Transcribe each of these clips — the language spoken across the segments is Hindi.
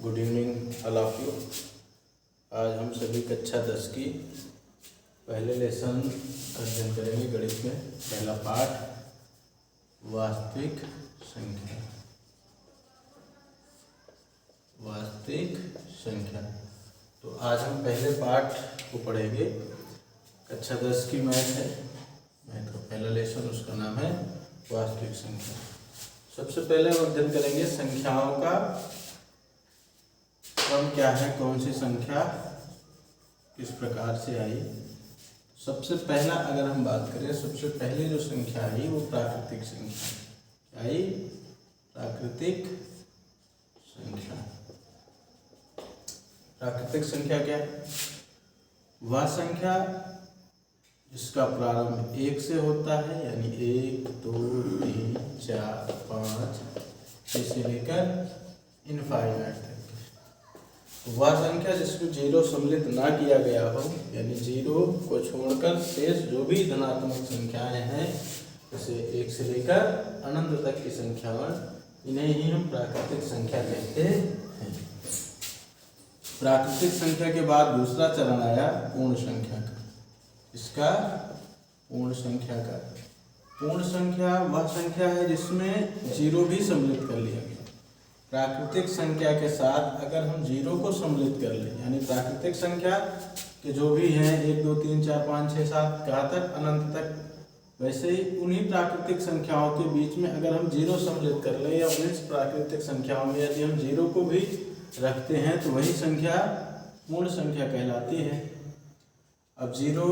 Good evening all of you. आज हम सभी कक्षा 10 की पहले लेसन अध्ययन करेंगे। गणित में पहला पाठ वास्तविक संख्या। वास्तविक संख्या। तो आज हम पहले पाठ को पढ़ेंगे। कक्षा 10 की मैथ है, मैथ का पहला लेसन, उसका नाम है वास्तविक संख्या। सबसे पहले हम अध्ययन करेंगे संख्याओं का क्रम क्या है, कौन सी संख्या किस प्रकार से आई। सबसे पहला अगर हम बात करें, सबसे पहले जो संख्या आई वो प्राकृतिक संख्या आई। प्राकृतिक संख्या। प्राकृतिक संख्या क्या है? वह संख्या जिसका प्रारंभ 1 से होता है, यानी 1, 2, 3, 4, 5 से लेकर इनफाइनाइट तक। वह संख्या जिसको 0 सम्मिलित ना किया गया हो, यानी 0 को छोड़कर शेष जो भी धनात्मक संख्याएं हैं, जैसे 1 से लेकर अनंत तक की संख्याएं, इन्हें ही हम प्राकृतिक संख्या कहते हैं। प्राकृतिक संख्या के बाद दूसरा चरण आया पूर्ण संख्या का। इसका पूर्ण संख्या का। पूर्ण संख्या वह संख्या है जिसमें 0 भी सम्मिलित कर लिया गया। प्राकृतिक संख्या के साथ अगर हम 0 को सम्मिलित कर लें, यानी प्राकृतिक संख्या के जो भी हैं 1, 2, 3, 4, 5, 6, 7 कहाँ तक, अनंत तक, वैसे ही उन्हीं प्राकृतिक संख्याओं के बीच में अगर हम 0 सम्मिलित कर लें, या उन्हीं प्राकृतिक संख्याओं में यदि हम 0 को भी रखते हैं तो वही संख्या पूर्ण संख्या कहलाती है। अब 0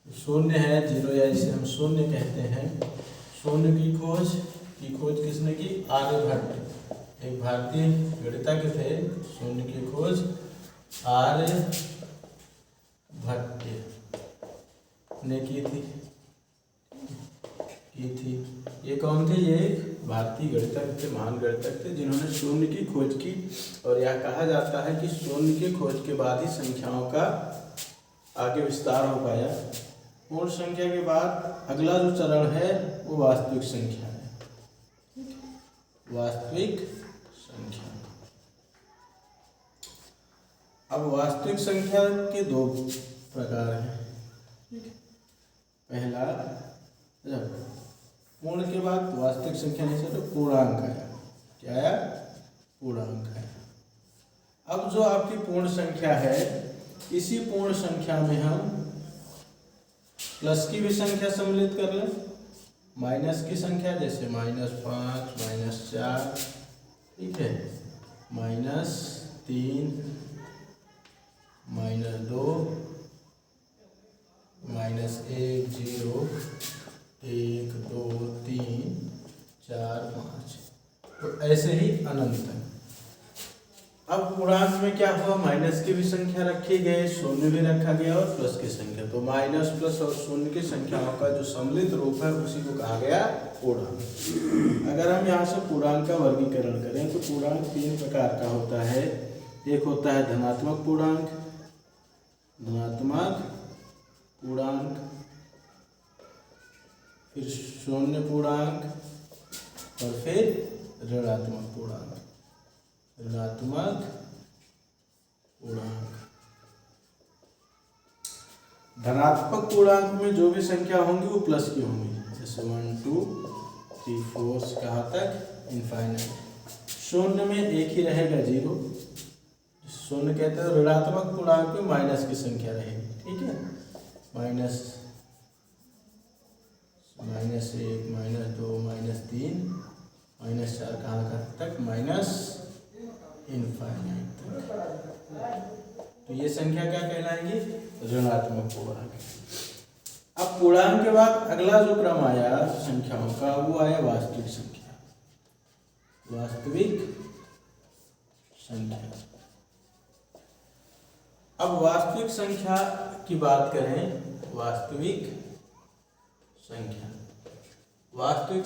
शून्य है, 0 या इसे हम शून्य कहते हैं। शून्य की खोज किसने की? आर्यभट्ट, एक भारतीय गणितज्ञ थे। शून्य की खोज आर्यभट्ट ने की थी। ये कौन थे? ये एक भारतीय गणितज्ञ थे, महान गणितज्ञ थे, जिन्होंने शून्य की खोज की। और यह कहा जाता है कि शून्य की खोज के बाद ही संख्याओं का आगे विस्तार हो पाया। पूर्ण संख्या के बाद अगला जो चरण है वो वास्तविक संख्या है। वास्तविक संख्या। अब वास्तविक संख्या के 2 प्रकार हैं। पहला, जब पूर्ण के बाद वास्तविक संख्या नहीं से तो पूर्णांक आया। क्या आया? पूर्णांक आया। अब जो आपकी पूर्ण संख्या है, इसी पूर्ण संख्या में हम प्लस की भी संख्या सम्मिलित कर लें, माइनस की संख्या, जैसे -5, -4, ठीक है, -3, -2, -1, 0, 1, 2, 3, 4, 5, तो ऐसे ही अनंत तक। अब पूर्णांक में क्या हुआ? माइनस की भी संख्या रखी गई, शून्य भी रखा गया और प्लस की संख्या। तो माइनस, प्लस और शून्य की संख्याओं का जो सम्मिलित रूप है उसी को कहा गया पूर्णांक। अगर हम यहाँ से पूर्णांक का वर्गीकरण करें तो पूर्णांक 3 प्रकार का होता है। एक होता है धनात्मक पूर्णांक, फिर शून्य पूर्णांक और फिर ऋणात्मक पूर्णांक। धनात्मक पूर्णांक में जो भी संख्या होंगी वो प्लस की होंगी, जैसे 1, 2, 3, 4 कहाँ तक, इनफाइनाइट। शून्य में एक ही रहेगा, 0। शून्य कहते हैं। ऋणात्मक पूर्णांक में माइनस की संख्या रहेगी, ठीक है, -1, -2, -3, -4 कहाँ तक, इनफाइनाइट तक। तो ये संख्या क्या कहलाएंगी? ऋणात्मक पूर्णांक। अब पूर्णांक के बाद अगला जो क्रम आया संख्याओं का वो आया वास्तविक संख्या। वास्तविक संख्या। अब वास्तविक संख्या की बात करें, वास्तविक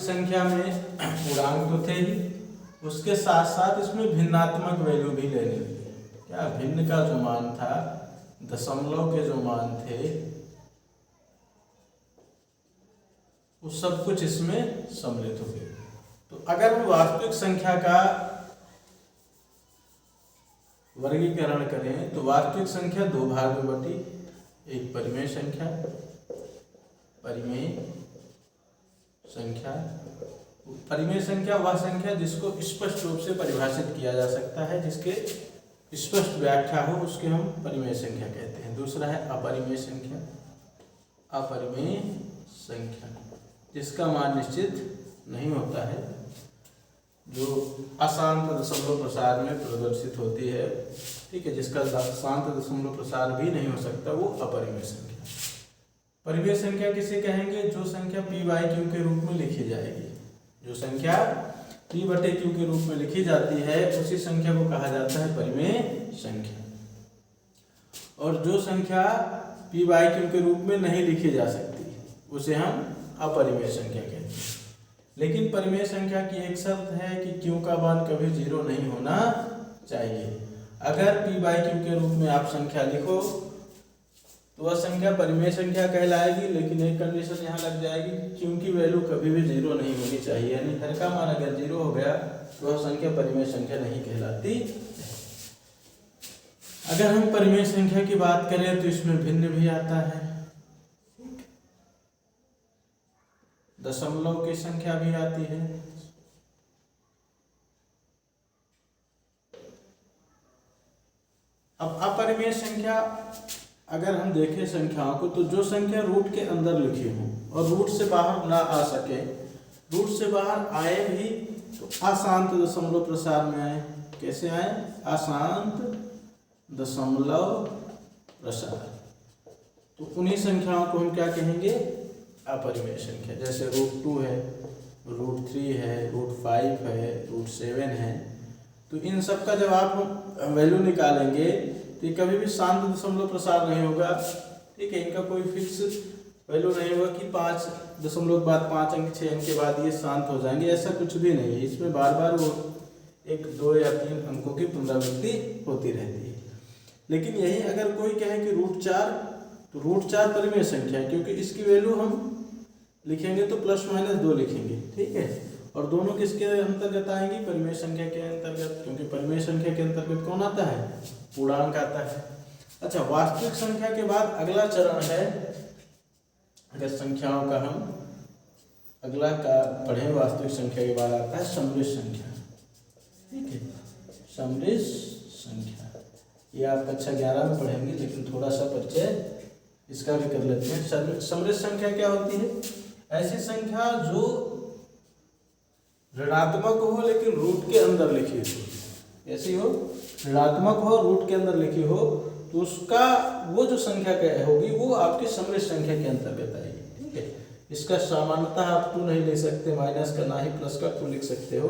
संख्या में पूर्णांक तो थे ही, उसके साथ साथ इसमें भिन्नात्मक वैल्यू भी लेने लगे। क्या? भिन्न का जो मान था, दशमलव के जो मान थे, वो सब कुछ इसमें सम्मिलित हो गए। तो अगर हम वास्तविक संख्या का वर्गीकरण करें तो वास्तविक संख्या दो भाग में बटी, एक परिमेय संख्या, परिमेय संख्या वह संख्या जिसको स्पष्ट रूप से परिभाषित किया जा सकता है, जिसके स्पष्ट व्याख्या हो, उसके हम परिमेय संख्या कहते हैं। दूसरा है अपरिमेय संख्या, अपरिमेय संख्या जिसका मान निश्चित नहीं होता है, जो अशांत दशमलव प्रसार में प्रदर्शित होती है, ठीक है, जिसका शांत दशमलव प्रसार भी नहीं हो सकता, वो अपरिमेय संख्या। परिमेय संख्या किसे कहेंगे? जो संख्या p/q के रूप में लिखी जाएगी, जो संख्या p/q के रूप में लिखी जाती है उसी संख्या को कहा जाता है परिमेय संख्या। और जो संख्या p/q के रूप में नहीं लिखी जा सकती उसे हम अपरिमेय संख्या कहते हैं। लेकिन परिमेय संख्या की एक शर्त है कि q का मान कभी 0 नहीं होना चाहिए। अगर p/q के रूप में आप संख्या लिखो तो वह संख्या परिमेय संख्या कहलाएगी, लेकिन एक कंडीशन यहाँ लग जाएगी कि q की वैल्यू कभी भी 0 नहीं होनी चाहिए, यानी हर का मान अगर 0 हो गया तो वह संख्या परिमेय संख्या नहीं कहलाती। अगर हम परिमेय संख्या की बात करें तो इसमें भिन्न भी आता है, दशमलव की संख्या भी आती है, अब अपरिमेय संख्या अगर हम देखें संख्याओं को तो जो संख्या रूट के अंदर लिखी हो और रूट से बाहर ना आ सके, रूट से बाहर आए भी तो अशांत दशमलव प्रसार में आए। कैसे आए? अशांत दशमलव प्रसार। तो उन्हीं संख्याओं को हम क्या कहेंगे? अपरिमेय संख्या। जैसे √2 है, √3 है, √5 है, √7 है। तो इन सब का जब आप वैल्यू निकालेंगे तो कभी भी शांत दशमलव प्रसार नहीं होगा, ठीक है, इनका कोई फिक्स वैल्यू नहीं होगा कि 5 दशमलव के बाद 5 अंक 6 अंक के बाद ये शांत हो जाएंगे, ऐसा कुछ भी नहीं है। इसमें बार बार वो 1, 2 या 3 अंकों की पुनरावृत्ति होती रहती है। लेकिन यही अगर कोई कहे कि √4 तो √4 परिमेय संख्या है, क्योंकि इसकी वैल्यू हम लिखेंगे तो ±2 लिखेंगे, ठीक है, और दोनों किसके अंतर्गत आएंगी? परिमेय संख्या के अंतर्गत, क्योंकि परिमेय संख्या के अंतर्गत कौन आता है? पूर्णांक आता है। अच्छा, वास्तविक संख्या के बाद अगला चरण है, अगर संख्याओं का हम अगला का पढ़ें, वास्तविक संख्या के बाद आता है समृद्ध संख्या, ठीक है, समृद्ध संख्या। ये आप कक्षा 11 में पढ़ेंगे, लेकिन थोड़ा सा परिचय इसका भी कर लेते हैं। समृद्ध संख्या क्या होती है? ऐसी संख्या जो ऋणात्मक हो लेकिन रूट के अंदर लिखी हो। ऐसी हो, ऋणात्मक हो, रूट के अंदर लिखी हो, तो उसका वो जो संख्या होगी वो आपकी समृद्ध संख्या के अंतर्गत आएगी, ठीक है। इसका सामान्यतः आप 2 नहीं ले सकते, माइनस का ना ही प्लस का 2 लिख सकते हो।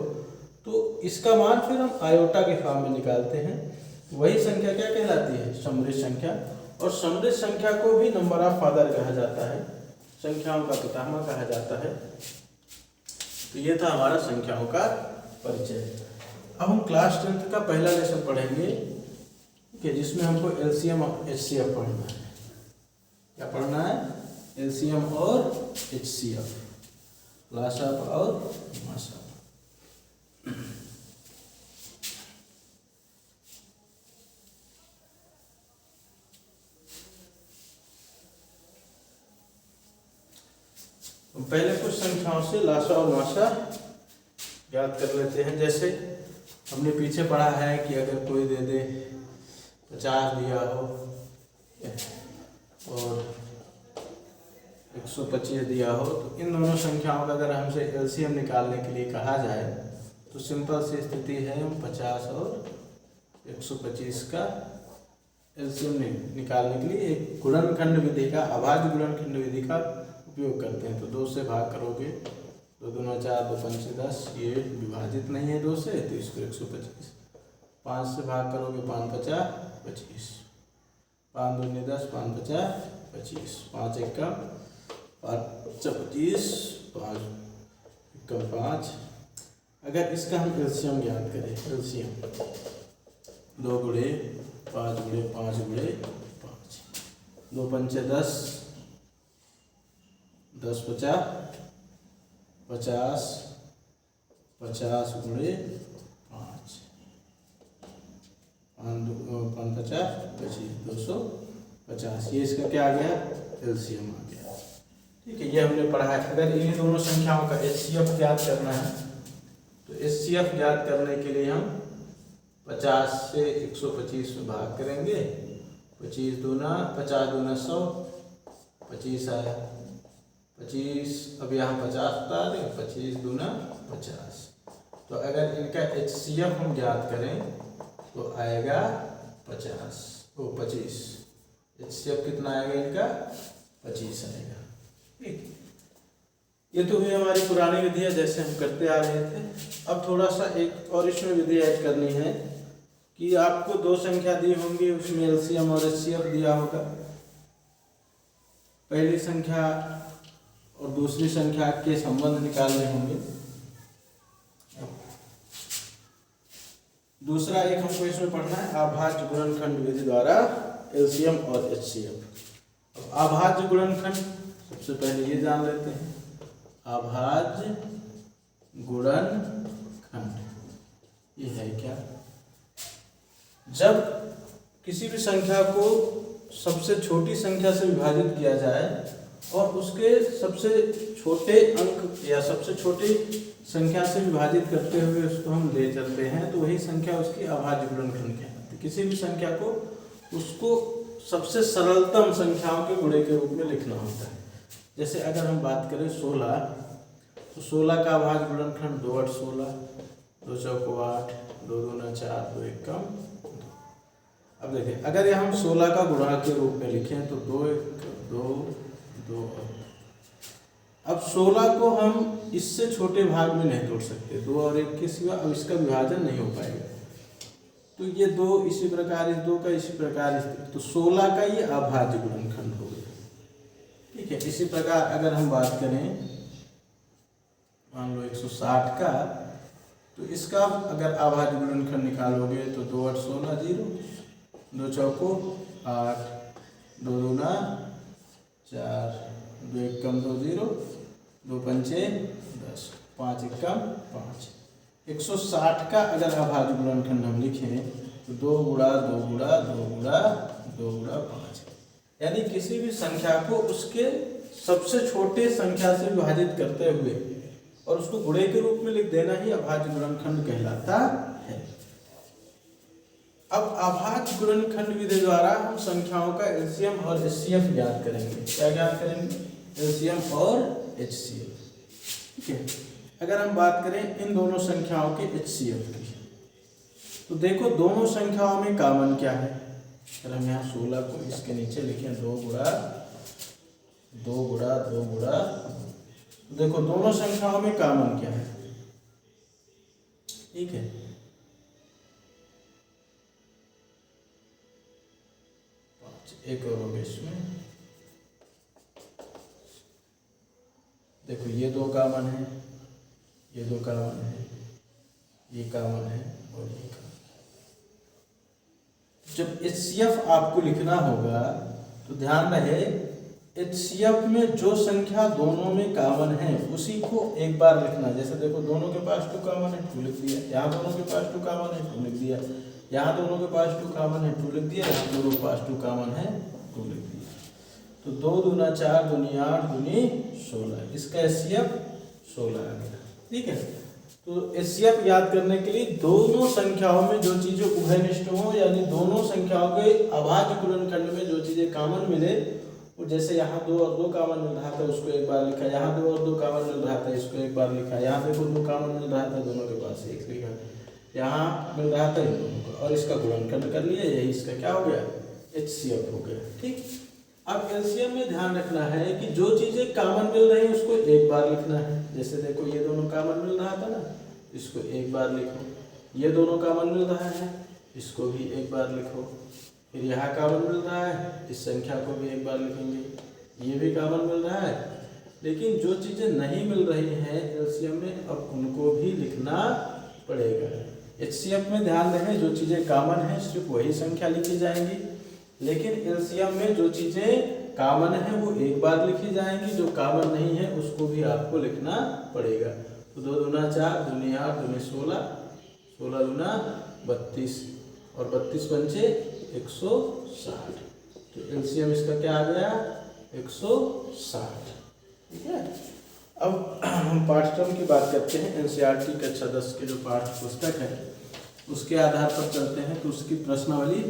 तो इसका मान फिर हम आयोटा के फॉर्म में निकालते हैं, वही संख्या क्या कहलाती है? समृद्ध संख्या। और समृद्ध संख्या को भी नंबर ऑफ फादर कहा जाता है, संख्याओं का पितामह कहा जाता है। तो ये था हमारा संख्याओं का परिचय। अब हम क्लास 10th का पहला लेसन पढ़ेंगे कि जिसमें हमको एलसीएम और एचसीएफ पढ़ना है। क्या पढ़ना है? एलसीएम और एचसीएफ, लासाप और मासाप। पहले कुछ संख्याओं से लासा और मासा याद कर लेते हैं। जैसे हमने पीछे पढ़ा है कि अगर कोई दे दे 50 दिया हो और 125 दिया हो, तो इन दोनों संख्याओं का अगर हमसे एलसीएम निकालने के लिए कहा जाए तो सिंपल सी स्थिति है, हम 50 और 125 का एलसीएम निकालने के लिए एक गुणनखंड विधि का, अभाज्य गुणनखंड विधि का उपयोग करते हैं। तो 2 से भाग करोगे, 2 दूना 4, 2 पंचे 10, ये विभाजित नहीं है 2 से, तो इसको 125। 5 से भाग करोगे, 5 पचा 25, 5 दूनी 10, 5 पचा 25, 5 एकम 5 25, 5 एकम 5। अगर इसका हम एलसीएम ज्ञात करें, एलसीएम 2 गुणे 5 गुणे 5 गुणे 5, 2 पंचे 10, 10 पचा 50, 50 गुणे 5, 50 25 250, ये इसका क्या आ गया, एलसीएम आ गया। ठीक है, ये हमने पढ़ा है। अगर इन्हीं दोनों संख्याओं का एचसीएफ ज्ञात करना है तो एचसीएफ ज्ञात करने के लिए हम 50 से 125 में भाग करेंगे। 50 दूना 100, 25 आया, 25, अब यहाँ 50 उतार दें, 25 दूना 50। तो अगर इनका एचसीएफ हम ज्ञात करें तो आएगा 25। एचसीएफ कितना आएगा इनका, 25 आएगा। ठीक, ये तो हुई हमारी पुरानी विधि है जैसे हम करते आ रहे थे। अब थोड़ा सा एक और इसमें विधि ऐड करनी है कि आपको दो संख्या दी होंगी, उसमें एलसीएम और एचसीएफ दिया होगा। पहली संख्या और दूसरी संख्या के संबंध निकालने होंगे। दूसरा एक हमको इसमें पढ़ना है अभाज्य गुणनखंड विधि द्वारा एलसीएम और एचसीएफ। अभाज्य गुणनखंड सबसे पहले ये जान लेते हैं, अभाज्य गुणनखंड ये है क्या। जब किसी भी संख्या को सबसे छोटी संख्या से विभाजित किया जाए और उसके सबसे छोटे अंक या सबसे छोटी संख्या से विभाजित करते हुए उसको हम ले चलते हैं तो वही संख्या उसकी अभाज्य गुणनखंड कहलाती है। किसी भी संख्या को उसको सबसे सरलतम संख्याओं के गुणे के रूप में लिखना होता है। जैसे अगर हम बात करें 16, तो 16 का अभाज्य गुणनखंड 2 8 16, 2 चौको 8, 2 दूना 4, 2 एक कम 2। अब देखिए अगर हम 16 का गुणा के रूप में लिखें तो 2 1 2 2। अब 16 को हम इससे छोटे भाग में नहीं तोड़ सकते, 2 और 1 के सिवा अब इसका विभाजन नहीं हो पाएगा। तो ये 2 इसी प्रकार, इस 2 का इसी प्रकार, तो 16 का ये अभाज्य गुणनखंड हो गया। ठीक है, इसी प्रकार अगर हम बात करें मान लो 160 का, तो इसका अगर अभाज्य गुणनखंड निकालोगे तो 2 8 16 0, 2 चौको 8, 2 दूना 4, 2 एक कम 2 0, 2 पंचे 10, 5 एक कम 5। 160 का अगर अभाज्य गुणनखंड हम लिखें तो 2 गुणा 2 गुणा 2 गुणा 2 गुणा 5, यानी किसी भी संख्या को उसके सबसे छोटे संख्या से विभाजित करते हुए और उसको गुणे के रूप में लिख देना ही अभाज्य गुणनखंड कहलाता है। अब अभाज्य गुणनखंड विधि द्वारा हम संख्याओं का एलसीएम और एचसीएफ ज्ञात करेंगे। क्या ज्ञात करेंगे, एलसीएम और एचसीएफ। ठीक है, अगर हम बात करें इन दोनों संख्याओं के एचसीएफ की, तो देखो दोनों संख्याओं में कॉमन क्या है। अगर हम यहाँ 16 को इसके नीचे लिखें 2 गुणा 2 गुणा 2 गुणा, तो देखो दोनों संख्याओं में कॉमन क्या है। ठीक है, एक और होगा इसमें, देखो ये 2 कॉमन है, ये 2 कॉमन है, ये कॉमन है और ये कॉमन। जब एचसीएफ आपको लिखना होगा तो ध्यान रहे एचसीएफ में जो संख्या दोनों में कॉमन है उसी को एक बार लिखना। जैसे देखो दोनों के पास 2 कॉमन है 2 लिख दिया, यहाँ दोनों के पास 2 कॉमन है 2 लिख दिया, यहाँ दोनों के पास 2 कॉमन है 2 लिख दिया, यहाँ दोनों के पास 2 कॉमन है 2 लिख दिया। तो 2 दूना 4 दूनी 8 दूनी 16, इसका एचसीएफ 16 आ गया। ठीक है, तो एचसीएफ याद करने के लिए दोनों संख्याओं में जो चीजें उभयनिष्ठ हो, यानी दोनों संख्याओं के अभाज्य गुणनखंड में जो चीजें कॉमन मिले, और जैसे यहाँ 2 और 2 कॉमन मिल रहा था उसको एक बार लिखा, यहाँ 2 और 2 कॉमन मिल रहा था इसको एक बार लिखा, यहाँ देखो 2 कॉमन मिल रहा था दोनों के पास 1 लिखा, यहाँ मिल रहा था इन दोनों को और इसका गुणनखंड कर लिया, यही इसका क्या हो गया, एचसीएफ हो गया। ठीक, अब एलसीएम में ध्यान रखना है कि जो चीजें कॉमन मिल रही है उसको एक बार लिखना है। जैसे देखो ये दोनों कॉमन मिल रहा था ना, इसको एक बार लिखो, ये दोनों कॉमन मिल रहा है इसको भी एक बार लिखो, फिर यहाँ कॉमन मिल रहा है इस संख्या को भी एक बार लिखेंगे, ये भी कॉमन मिल रहा है। लेकिन जो चीजें नहीं मिल रही हैं एलसीएम में अब उनको भी लिखना पड़ेगा। एचसीएफ में ध्यान रखें जो चीजें कॉमन हैं सिर्फ वही संख्या लिखी जाएंगी, लेकिन एलसीएम में जो चीजें कॉमन है वो एक बार लिखी जाएंगी, जो कॉमन नहीं है उसको भी आपको लिखना पड़ेगा। तो 2 दूना 4 दूनी 8 दूनी 16, 16 दूना 32, और 32 पंचे 160, तो एलसीएम इसका क्या आ गया 160। ठीक है, अब हम पाठ्यक्रम की बात करते हैं। एनसीईआरटी कक्षा 10 के जो पाठ्य पुस्तक है उसके आधार पर चलते हैं, तो उसकी प्रश्नावली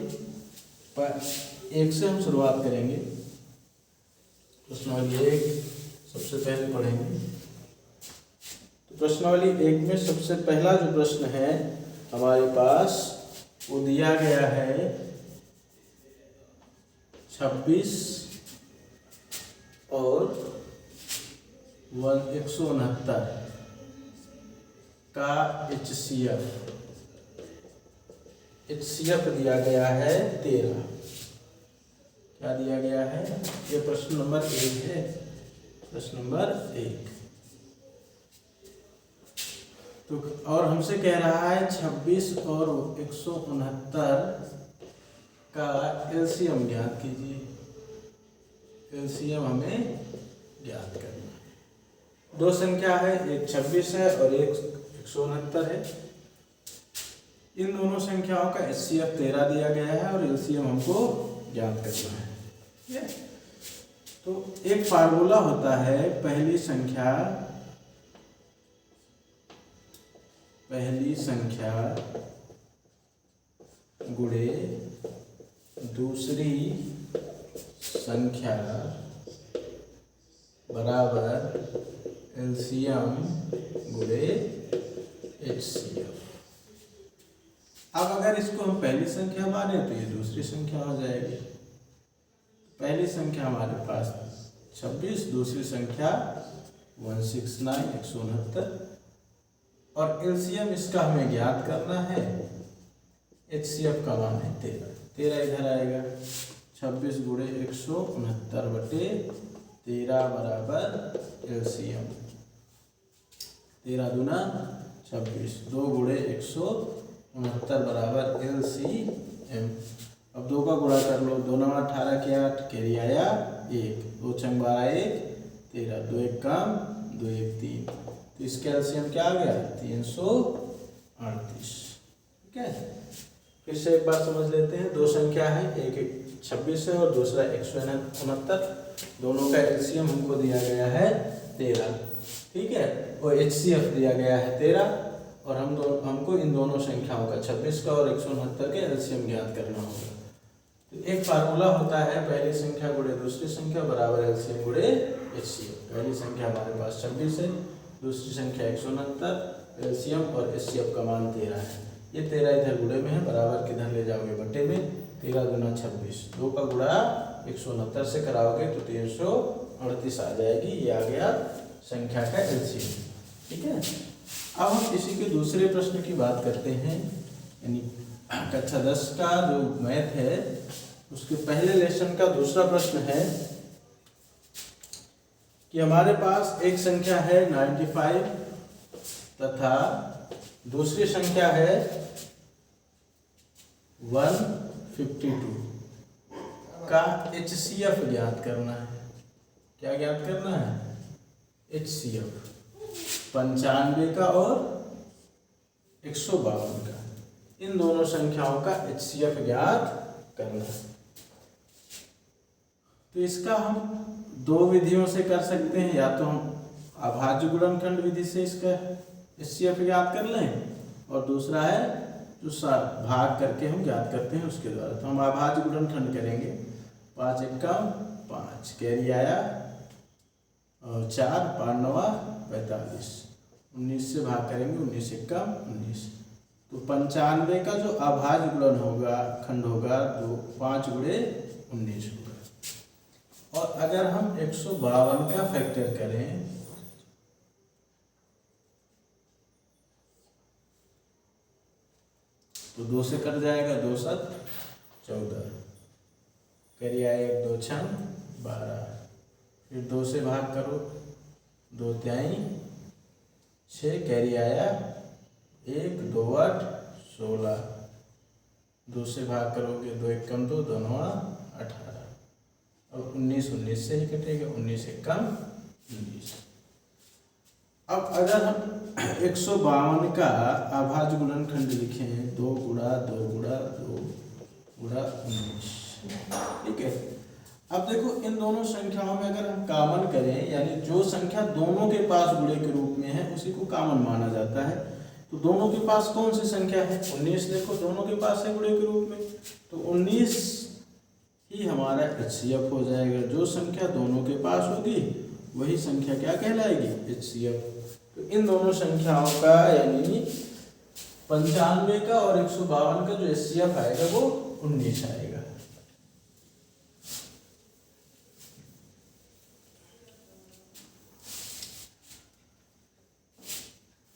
1 से हम शुरुआत करेंगे। प्रश्नावली 1 सबसे पहले पढ़ेंगे। तो प्रश्नावली 1 में सबसे पहला जो प्रश्न है हमारे पास वो दिया गया है 26 और 169 का HCF दिया गया है 13। क्या दिया गया है, ये प्रश्न नंबर 1 है, प्रश्न नंबर 1। तो और हमसे कह रहा है 26 और 169 का एलसीएम ज्ञात कीजिए। एलसीएम हमें ज्ञात करना है। दो संख्या है, एक 26 है और एक 169 है। इन दोनों संख्याओं का HCF 13 दिया गया है और एलसीएम हमको ज्ञात करना है। तो एक फार्मूला होता है, पहली संख्या गुणे दूसरी संख्या बराबर एलसीएम गुणे HCF। अब अगर इसको हम पहली संख्या माने तो ये दूसरी संख्या हो जाएगी। पहली संख्या हमारे पास 26, दूसरी संख्या 169 169 और एलसीएम इसका हमें ज्ञात करना है। HCF का मान है 13 इधर आएगा। 26 गुणे 169 बटे 13 बराबर एलसीएम 13 दूना 26, 2 गुणे 169 बराबर LCM। अब 2 का गुणा कर लो, 2 9 18 के 8, कैरी आया 1, 2 छंग 12 1 13, 2 1 कम 2 1 3, तो इसका एलसीएम क्या आ गया 338। ठीक है, फिर से एक बार समझ लेते हैं। दो संख्या है, एक 26 है और दूसरा 169, दोनों का एलसीएम हमको दिया गया है 13। ठीक है, और HCF दिया गया है 13 और हमको इन दोनों संख्याओं का 26 का और 169 के एलसीएम ज्ञात करना होगा। तो एक फार्मूला होता है, पहली संख्या गुणे दूसरी संख्या बराबर एलसीएम गुणे HCF। पहली संख्या हमारे पास 26 है, दूसरी संख्या 169, एलसीएम और HCF का मान 13 है। ये 13 इधर गुणे में है, बराबर किधर ले जाओगे बटे में, 13 दूना 26, 2 का गुणा 169 से कराओगे तो 338 आ जाएगी। ये आ गया संख्या का एलसीएम। ठीक है, अब हम इसी के दूसरे प्रश्न की बात करते हैं। यानी कक्षा 10 का जो मैथ है उसके पहले लेसन का दूसरा प्रश्न है कि हमारे पास एक संख्या है 95 तथा दूसरी संख्या है 152 का HCF ज्ञात करना है। क्या ज्ञात करना है, HCF 95 का और 152 का, इन दोनों संख्याओं का HCF ज्ञात करना है। तो इसका हम दो विधियों से कर सकते हैं, या तो हम अभाज्य गुणनखंड विधि से इसका HCF ज्ञात कर लें और दूसरा है जो भाग करके हम ज्ञात करते हैं उसके द्वारा। तो हम अभाज्य गुणनखंड करेंगे, 5 एकम 5, कैरी आया और 4, 5 9 45, 19 से भाग करेंगे, 19 एकम 19। तो 95 का जो अभाज्य गुणन होगा खंड होगा 5 गुणे 19 होगा। और अगर हम 152 का फैक्टर करें तो 2 से कट जाएगा, 2 7 14, करिए 1 2 6 12, फिर 2 से भाग करो, 2 3 6, कैरी आया 1 2 8 16, 2 से भाग करोगे, 2 1 कम 2 2 9 18, और 19 19 से ही कटेगा, 19 1 कम 19। अब अगर हम 152 का अभाज्य गुणनखंड लिखें 2 गुणा 2 गुणा 2 गुणा 19, ठीक है। अब देखो इन दोनों संख्याओं में अगर हम कॉमन करें, यानी जो संख्या दोनों के पास गुणे के रूप में है उसी को कॉमन माना जाता है। तो दोनों के पास कौन सी संख्या है? 19। देखो दोनों के पास है गुणे के रूप में, तो 19 ही हमारा HCF हो जाएगा। जो संख्या दोनों के पास होगी वही संख्या क्या कहलाएगी? HCF। तो इन दोनों संख्याओं का यानी 95 का और 152 का जो HCF आएगा वो 19 आएगा।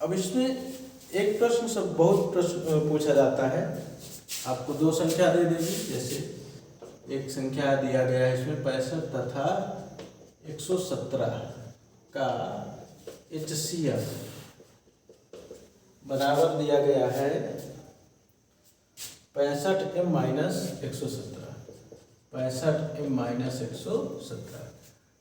अब इसमें एक प्रश्न सब बहुत प्रश्न पूछा जाता है, आपको दो संख्या दे देगी। जैसे एक संख्या दिया गया है इसमें 65 तथा 117 का HCF बराबर दिया गया है 65m - 117। 65m - 117।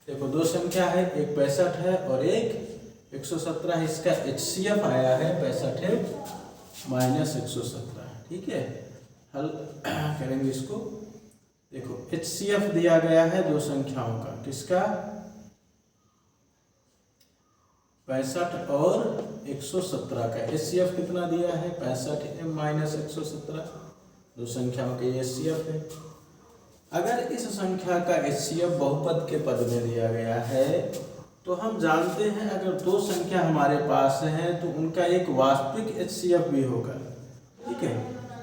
देखो दो संख्या है, एक 65 है और एक 117 है। इसका HCF आया है 65m - 117, ठीक है। हल करेंगे इसको। देखो HCF दिया गया है दो संख्याओं का, किसका? 65 और 117 का HCF कितना दिया है? 65m - 117। दो संख्याओं के HCF है। अगर इस संख्या का HCF बहुपद के पद में दिया गया है तो हम जानते हैं अगर दो संख्या हमारे पास हैं तो उनका एक वास्तविक HCF भी होगा, ठीक है।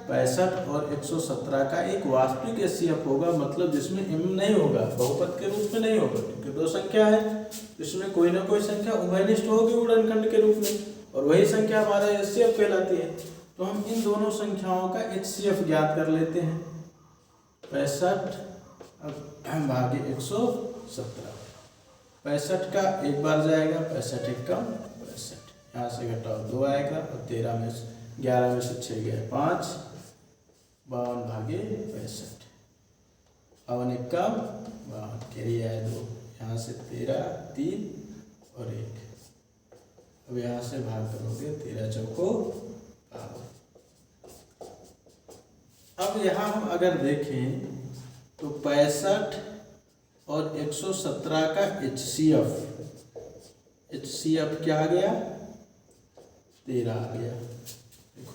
65 और 117 का एक वास्तविक HCF होगा, मतलब जिसमें m नहीं होगा, बहुपद के रूप में नहीं होगा, क्योंकि दो संख्या है, इसमें कोई ना कोई संख्या उभयनिष्ठ होगी गुणनखंड के रूप में, और वही संख्या हमारा HCF कहलाती है। तो हम इन दोनों संख्याओं का HCF ज्ञात कर लेते हैं। 65 भागे 117। 65 का एक बार जाएगा, 65 एक कम 65, यहाँ से घटाओ 2 आएगा और 11 में से 6 गए 5, 52 भागे 65। 52 एक कम 52, कैरी आए 2, यहाँ से 13, 3 और 1। अब यहाँ से भाग करोगे 13 चौको 52। अब यहाँ हम अगर देखें तो 65 और 117 का HCF क्या आ गया? 13 आ गया। देखो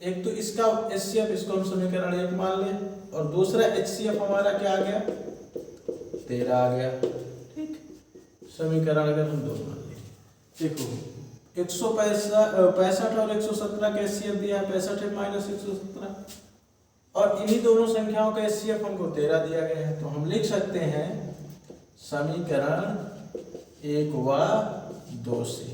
एक तो इसका HCF, इसको हम समीकरण 1 मान लें, और दूसरा HCF हमारा क्या आ गया? 13 आ गया, ठीक। समीकरण अगर हम 2 मान लें, देखो 65 और 117 का HCF दिया है 65 - 117, और इन्हीं दोनों संख्याओं का HCF हमको 13 दिया गया है। तो हम लिख सकते हैं समीकरण 1 व 2 से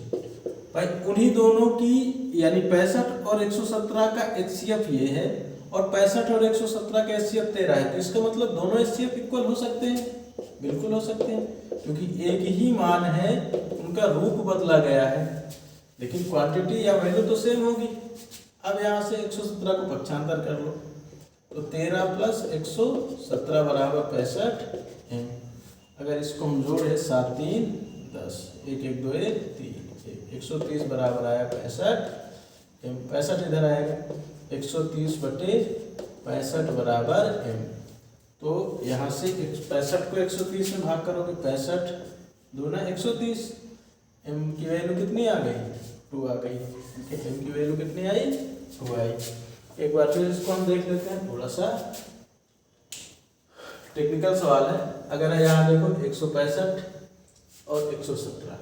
भाई उन्हीं दोनों की, यानी 65 और 117 का HCF ये है और 65 और 117 का HCF 13 है। तो इसका मतलब दोनों HCF इक्वल हो सकते हैं? बिल्कुल हो सकते हैं, क्योंकि एक ही मान है, उनका रूप बदला गया है, लेकिन क्वांटिटी या वैल्यू तो सेम होगी। अब यहाँ से 117 को पक्षांतर कर लो, तो 13 + 117 बराबर 65 है। अगर इसको हम जोड़े 7 3 10, 1 1 2 1 3, 130 बराबर आया 65। 65 इधर आएगा, 130 बटे 65 बराबर m। तो यहाँ से 65 को 130 में भाग करोगे, 65 दूना 130, m की वैल्यू कितनी आ गई? 2 आ गई। m की वैल्यू कितनी आई? 2 आई। एक बार फिर इसको हम देख लेते हैं, थोड़ा सा टेक्निकल सवाल है। अगर यहाँ देखो 165 और 117,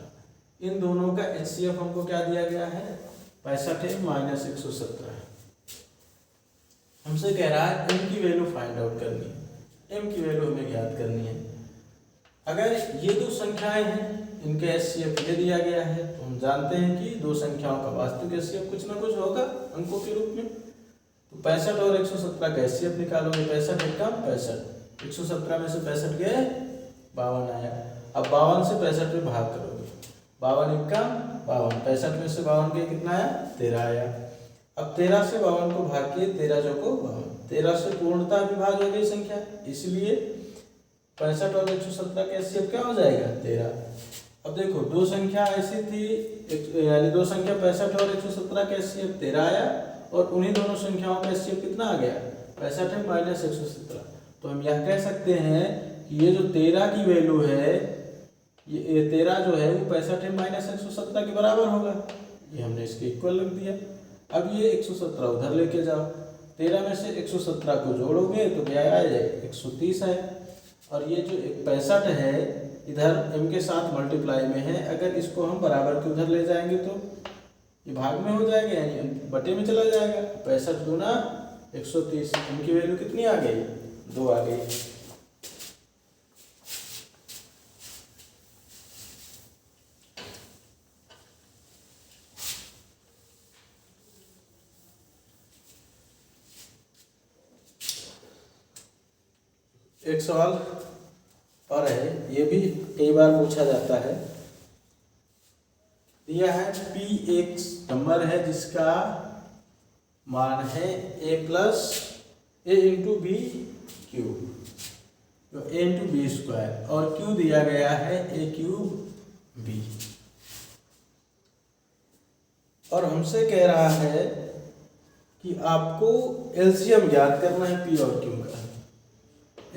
इन दोनों का HCF हमको क्या दिया गया है? 65m - 117। हमसे कह रहा है m की वैल्यू फाइंड आउट करनी है, m की वैल्यू हमें ज्ञात करनी है। अगर ये दो संख्याएं हैं, इनका HCF ये दिया गया है, तो हम जानते हैं कि दो संख्याओं का वास्तविक HCF कुछ ना कुछ होगा अंकों के रूप में। तो 65 और 117 का HCF निकालोगे, 65 एक कम 65, 117 में से 65 गए 52 आया। अब 52 से 65 में भाग करोगे, 52 एक कम 52, 65 में से 52 गए कितना आया? 13 आया। अब 13 से 52 को भाग किए, 13 चौको 52, 13 से पूर्णतः विभाज्य हो गई संख्या, इसलिए 65 और 117 का HCF क्या हो जाएगा? 13। अब देखो दो संख्या ऐसी थी, यानी दो संख्या 65 और 117 का एचसीएफ 13 आया, और उन्हीं दोनों संख्याओं का एचसीएफ कितना आ गया, 65 है माइनस 117। तो हम यह कह सकते हैं कि ये जो 13 की वैल्यू है, ये 13 जो है वो 65 है माइनस 117 के बराबर होगा। ये हमने इसके इक्वल रख दिया। अब ये 117 उधर लेके जाओ, 13 में से 117 को जोड़ोगे तो क्या आ जाए, 130 है। और ये जो 65 है इधर m के साथ मल्टीप्लाई में है, अगर इसको हम बराबर के उधर ले जाएंगे तो ये भाग में हो जाएगा, यानी बटे में चला जाएगा। 65 दूना 130, m की वैल्यू कितनी आ गई, 2 आ गई। एक सवाल और है, ये भी कई बार पूछा जाता है। यह है P एक नंबर है जिसका मान है a plus a into B cube, तो a इंटू बी स्क्वायर, और q दिया गया है a क्यूब b। और हमसे कह रहा है कि आपको एलसीएम ज्ञात करना है p और q का।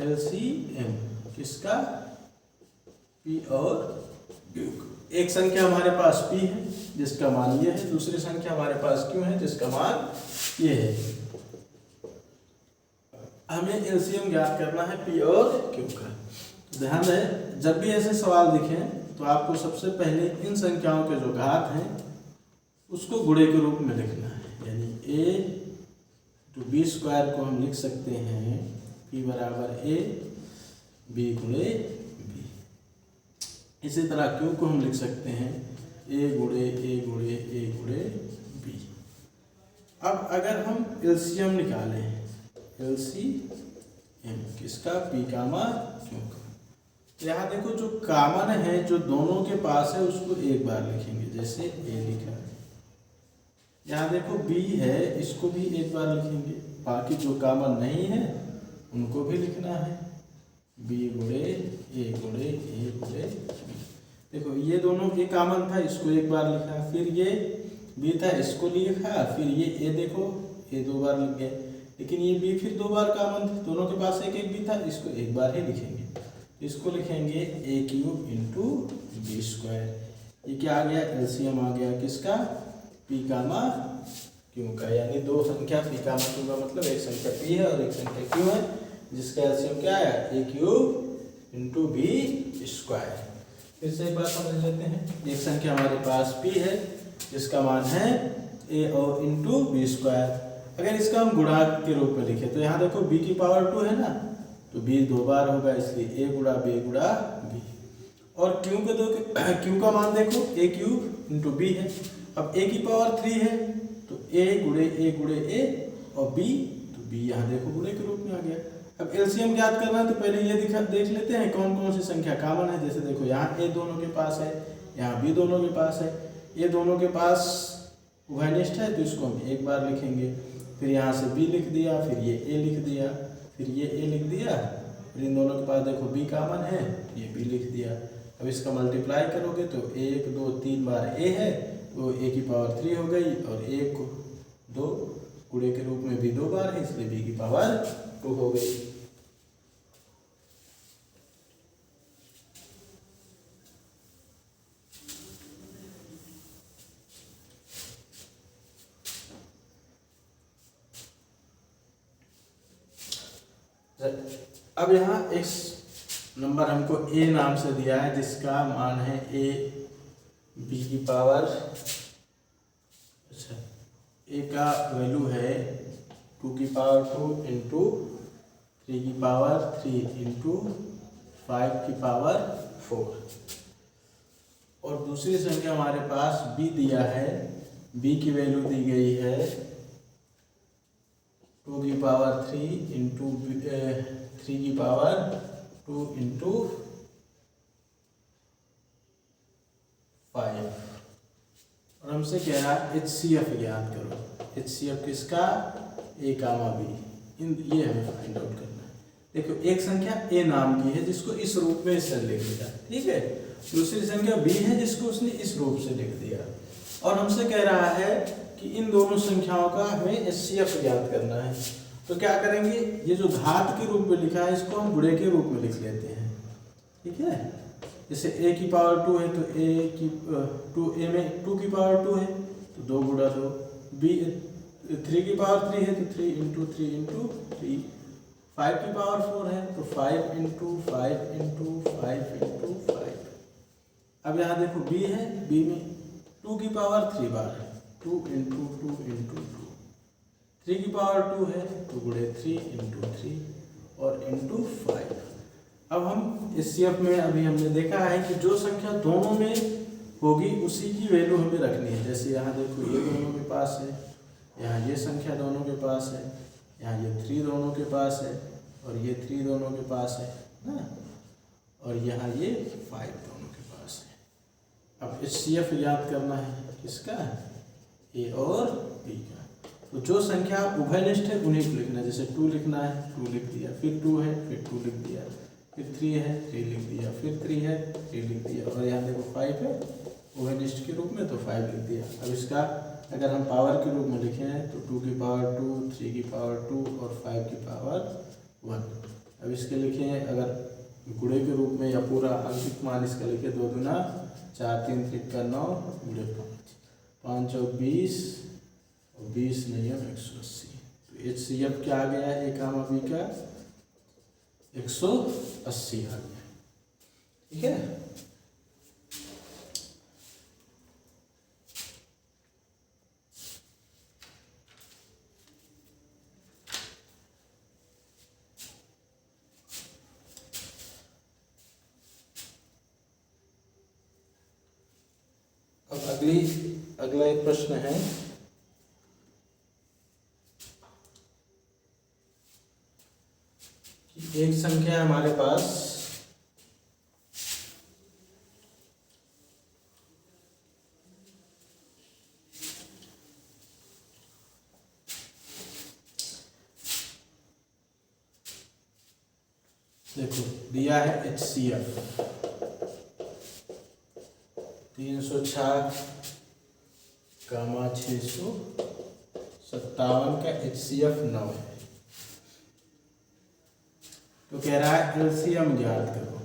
एलसीएम किसका, p और q। एक संख्या हमारे पास p है जिसका मान ये है, दूसरी संख्या हमारे पास q है जिसका मान ये है। हमें एलसीएम ज्ञात करना है p और q का। ध्यान रहे, जब भी ऐसे सवाल दिखें तो आपको सबसे पहले इन संख्याओं के जो घात हैं उसको गुणे के रूप में लिखना है, यानी a टू बी स्क्वायर को हम लिख सकते हैं p बराबर a b गुणे b। इसी तरह q को हम लिख सकते हैं a गुणे a गुणे a गुणे b। अब अगर हम एलसीएम निकालें, एलसीएम किसका, p कामा q का, यहाँ देखो जो कॉमन है जो दोनों के पास है उसको एक बार लिखेंगे, जैसे a लिखा है। यहाँ देखो b है, इसको भी एक बार लिखेंगे, बाकी जो कॉमन नहीं है उनको भी लिखना है, b गुणे a गुणे a गुणे b। देखो ये दोनों ये कॉमन था, इसको एक बार लिखा, फिर ये b था इसको लिखा, फिर ये a देखो a 2 बार लिख गए, लेकिन ये b फिर 2 बार कॉमन थे, दोनों के पास एक एक b था, इसको एक बार ही लिखेंगे। इसको लिखेंगे a cube into B square. ये क्या आ गया, एलसीएम आ गया किसका, p कामा q का, यानी दो संख्या p कामा q का मतलब एक संख्या p है और एक संख्या q है, जिसका एलसीएम क्या है, a cube into B square. फिर से एक बात समझ लेते हैं, एक संख्या हमारे पास p है जिसका मान है a और इंटू बी स्क्वायर। अगर इसका हम गुणा के रूप में लिखे तो यहाँ देखो b की पावर 2 है ना, तो b 2 बार होगा, इसलिए a गुणा b गुणा b। और q के दो q का मान देखो a क्यूब इंटू बी है। अब a की पावर 3 है तो a गुणे a और b, तो b यहाँ देखो गुणे के रूप में आ गया। अब एलसीएम ज्ञात करना है तो पहले ये देख लेते हैं कौन कौन सी संख्या कॉमन है। जैसे देखो यहाँ a दोनों के पास है, यहाँ b दोनों के पास है, a दोनों के पास उभयनिष्ठ है तो इसको हम एक बार लिखेंगे, फिर यहाँ से b लिख दिया, फिर ये a लिख दिया, फिर ये a लिख दिया, फिर इन दोनों के पास देखो b कॉमन है, ये b लिख दिया। अब इसका मल्टीप्लाई करोगे तो 1 2 3 बार a है तो a की पावर 3 हो गई, और 1 को 2 गुणे के रूप में b 2 बार है, इसलिए b की पावर 2 हो गई। अब यहाँ एक नंबर हमको a नाम से दिया है जिसका मान है a b की पावर, अच्छा a का वैल्यू है 2 की पावर 2 इंटू 3 की पावर 3 इंटू 5 की पावर 4। और दूसरी संख्या हमारे पास b दिया है, b की वैल्यू दी गई है 2 की पावर 3 इंटू 3 की पावर 2 इंटू 5। और हमसे कह रहा है HCF ज्ञात करो। HCF किसका, a कामा b, ये हमें फाइंड आउट करना है। देखो एक संख्या a नाम की है जिसको इस रूप में इससे लिख दिया, ठीक है, दूसरी संख्या b है जिसको उसने इस रूप से लिख दिया, और हमसे कह रहा है कि इन दोनों संख्याओं का हमें HCF ज्ञात करना है। तो क्या करेंगे, ये जो घात के रूप में लिखा है इसको हम गुणे के रूप में लिख लेते हैं, ठीक है। जैसे a की पावर 2 है तो a में 2 की पावर 2 है तो 2 गुणा 2, b 3 की पावर 3 है तो 3 इंटू 3 इंटू 3, 5 की पावर 4 है तो 5 इंटू 5 इंटू 5 इंटू 5। अब यहाँ देखो b है, b में 2 की पावर 3 बार है, 2 इंटू 2 इंटू 2, 3 की पावर 2 है तो गुणे 3 इंटू 3 और इंटू 5। अब हम HCF में अभी हमने देखा है कि जो संख्या दोनों में होगी उसी की वैल्यू हमें रखनी है। जैसे यहाँ देखो ये दोनों के पास है, यहाँ ये संख्या दोनों के पास है, यहाँ ये 3 दोनों के पास है और ये 3 दोनों के पास है ना, और यहाँ ये 5 दोनों के पास है। अब HCF याद करना है किसका, A और B का। तो जो संख्या उभयनिष्ठ है उन्हीं को लिखना है। जैसे 2 लिखना है 2 लिख दिया, फिर 2 है फिर 2 लिख दिया, फिर 3 है 3 लिख दिया, फिर 3 है 3 लिख दिया, और यहाँ देखो 5 है उभयनिष्ठ के रूप में तो 5 लिख दिया। अब इसका अगर हम पावर के रूप में लिखें तो 2 की पावर 2, 3 की पावर 2 और 5 की पावर 1। अब इसके लिखें अगर गुणे के रूप में या पूरा अंकित मान इसका लिखे 2 दूना 4 3 त्रिका 9 गुणे 5 और 20 और 20 नियम 180। तो HCF क्या आ गया A कामा B का 180 आ गया, ठीक है। अब अगला एक प्रश्न है कि एक संख्या है हमारे पास देखो दिया है HCF 306 कामा 657 का HCF 9 है। तो कह रहा है LCM ज्ञात करो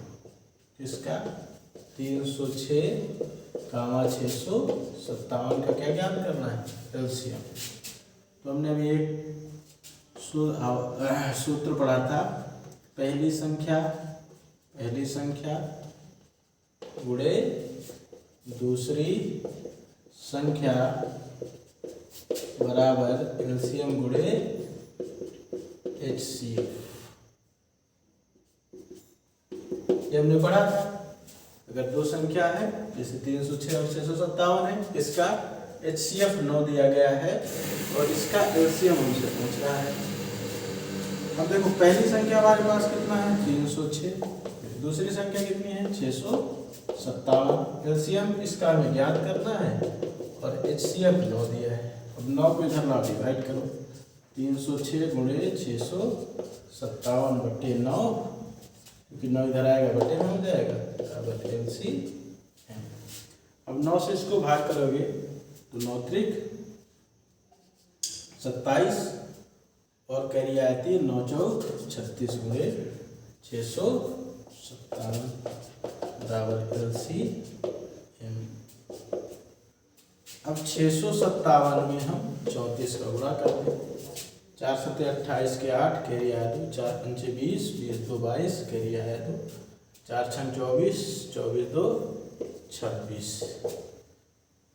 इसका 306 कामा 657 का क्या ज्ञात करना है LCM। तो हमने अभी एक सूत्र पढ़ा था, पहली संख्या गुणे दूसरी संख्या बराबर LCM गुणे HCF, ये हमने पढ़ा था। अगर दो संख्या है जैसे 306 और 657 है, इसका HCF 9 दिया गया है और इसका LCM हमसे पूछ रहा है। अब देखो पहली संख्या हमारे पास कितना है 306, दूसरी संख्या कितनी है 657, LCM इसका हमें ज्ञात करना है और HCF 9 दिया है। अब 9 को इधर ना डिवाइड करो, 306 गुणे 657 बटे 9, क्योंकि 9 इधर आएगा बटे में हो जाएगा बराबर LCM। अब 9 से इसको भाग करोगे तो 9 त्रिक 27 और कैरी आती है 9 चौक 36 गुणे 657 बराबर LCM। अब 657 में हम 34 का गुणा करते हैं, 4 7 28 के 8 कैरी आया 2, 4 5 20, 20 2 22 कैरी आया 2, 4 6 24, 24 2 26,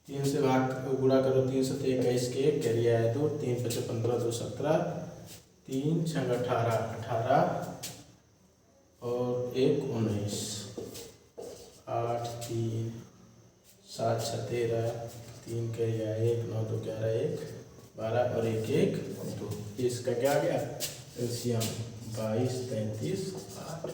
3 से भाग गुणा करो 3 7 21 के 1 कैरी आया 2, 3 5 15 2 17, 3 6 18 18 और 1 19, 8 3 7 6 13, 3 कैरी आया 1 9 2 11 1 12 और 1 1 2। इसका क्या गया LCM 22 33 8।